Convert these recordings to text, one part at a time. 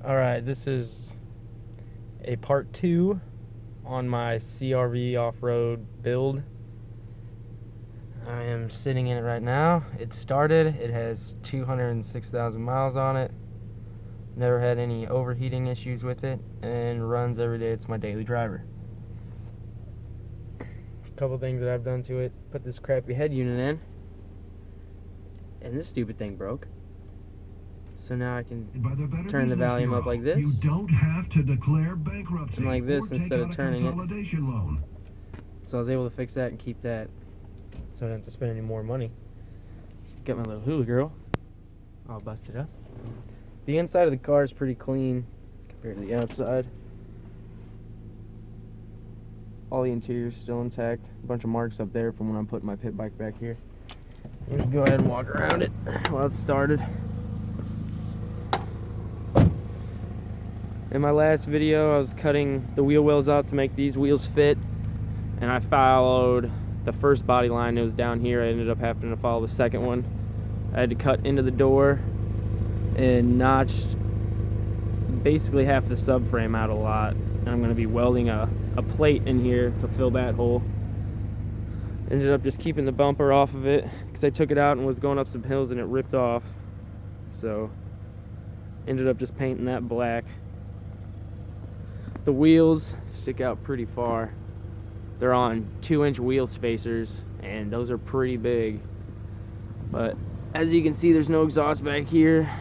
Alright, this is a part 2 on my CRV off-road build. I am sitting in it right now. It started. It has 206,000 miles on it. Never had any overheating issues with it, and runs every day. It's my daily driver. A couple things that I've done to it: put this crappy head unit in, and this stupid thing broke. So now I can turn the volume up like this. You don't have to declare bankruptcy and like this instead of turning it. Loan. So I was able to fix that and keep that, so I don't have to spend any more money. Got my little hula girl all busted up. The inside of the car is pretty clean compared to the outside. All the interior is still intact. A bunch of marks up there from when I'm putting my pit bike back here. We'll just go ahead and walk around it while it's started. In my last video, I was cutting the wheel wells out to make these wheels fit, and I followed the first body line. It was down here. I ended up having to follow the second one. I had to cut into the door and notched basically half the subframe out a lot, and I'm going to be welding a plate in here to fill that hole. Ended up just keeping the bumper off of it because I took it out and was going up some hills and it ripped off, so ended up just painting that black. The wheels stick out pretty far. They're on 2-inch wheel spacers, and those are pretty big. But as you can see, there's no exhaust back here.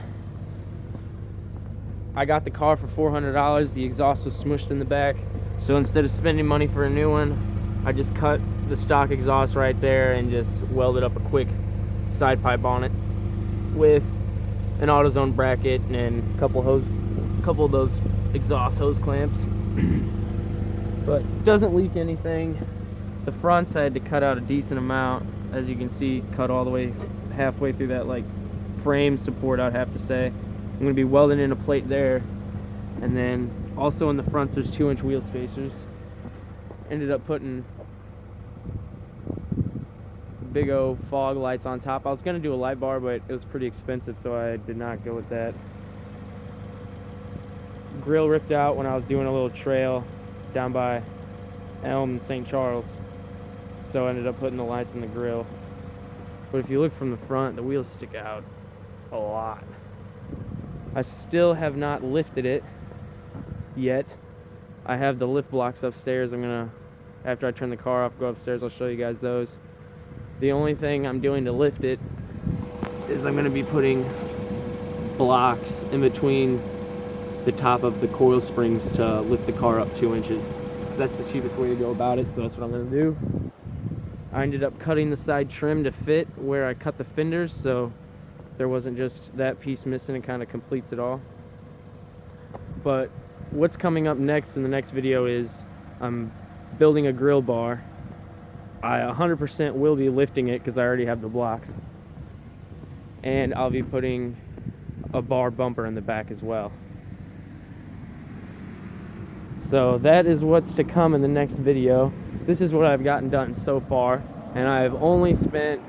I got the car for $400. The exhaust was smushed in the back. So instead of spending money for a new one, I just cut the stock exhaust right there and just welded up a quick side pipe on it with an AutoZone bracket and a couple of those exhaust hose clamps. But it doesn't leak anything. The fronts I had to cut out a decent amount, as you can see, cut all the way halfway through that like frame support, I'd have to say. I'm going to be welding in a plate there, and then also in the fronts there's 2-inch wheel spacers. Ended up putting big old fog lights on top. I was going to do a light bar, but it was pretty expensive, so I did not go with that. Grill ripped out when I was doing a little trail down by Elm and St. Charles, so I ended up putting the lights in the grill. But if you look from the front, the wheels stick out a lot. I still have not lifted it yet. I have the lift blocks upstairs. I'm gonna, after I turn the car off, go upstairs. I'll show you guys those. The only thing I'm doing to lift it is I'm gonna be putting blocks in between the top of the coil springs to lift the car up 2 inches, because that's the cheapest way to go about it. So that's what I'm going to do. I ended up cutting the side trim to fit where I cut the fenders, so there wasn't just that piece missing. It kind of completes it all. But what's coming up next in the next video is I'm building a grill bar. I 100% will be lifting it because I already have the blocks, and I'll be putting a bar bumper in the back as well. So that is what's to come in the next video. This is what I've gotten done so far, and I've only spent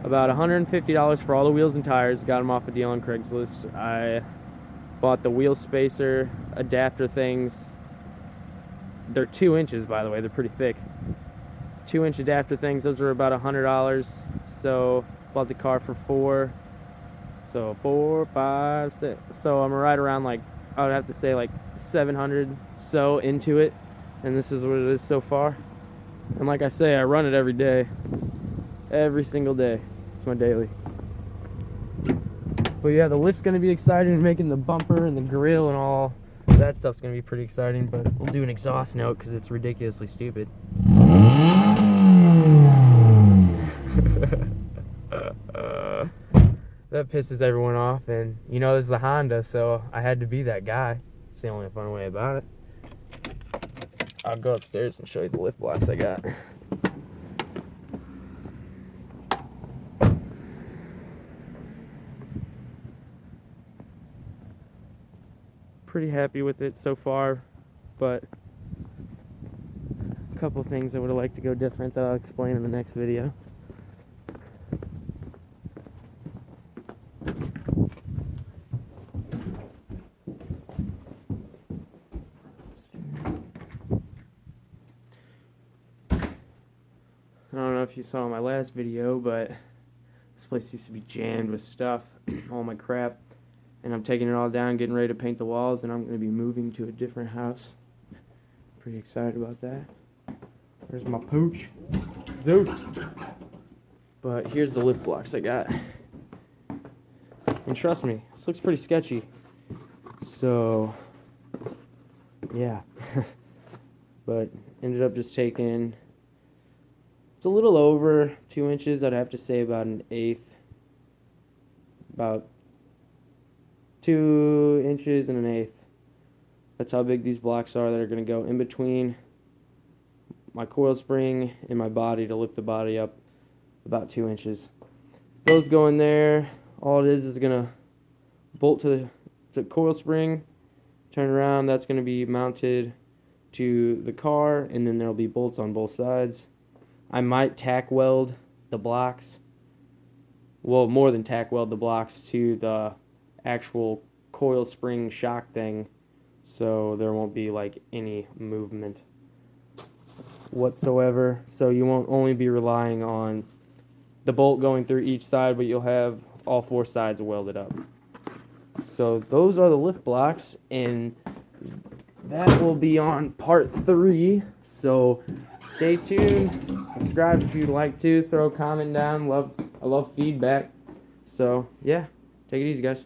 about $150 for all the wheels and tires. Got them off a deal on Craigslist. I bought the wheel spacer adapter things. They're 2 inches, by the way. They're pretty thick. 2-inch adapter things. Those were about $100. So bought the car for $4. So 4, 5, 6. So I'm right around, like, I would have to say like 700 so into it, and this is what it is so far. And like I say, I run it every day, every single day. It's my daily. But yeah, the lift's gonna be exciting, making the bumper and the grill and all that stuff's gonna be pretty exciting. But we'll do an exhaust note because it's ridiculously stupid. That pisses everyone off, and you know, this is a Honda, so I had to be that guy. It's the only fun way about it. I'll go upstairs and show you the lift blocks I got. Pretty happy with it so far, but a couple things I would have liked to go different that I'll explain in the next video. if you saw my last video, but this place used to be jammed with stuff, all my crap, and I'm taking it all down, getting ready to paint the walls, and I'm going to be moving to a different house. Pretty excited about that. There's my pooch, Zeus. But here's the lift blocks I got. And trust me, this looks pretty sketchy. So, yeah. But ended up just taking, it's a little over 2 inches. I'd have to say about an eighth. About 2 inches and an eighth. That's how big these blocks are that are going to go in between my coil spring and my body to lift the body up about 2 inches. Those go in there. All it is going to bolt to the coil spring, turn around. That's going to be mounted to the car, and then there'll be bolts on both sides. I might tack weld the blocks. Well, more than tack weld the blocks to the actual coil spring shock thing, so there won't be like any movement whatsoever. So you won't only be relying on the bolt going through each side, but you'll have all 4 sides welded up. So those are the lift blocks, and that will be on part 3. So stay tuned. Subscribe if you'd like to. Throw a comment down. I love feedback. So yeah, take it easy, guys.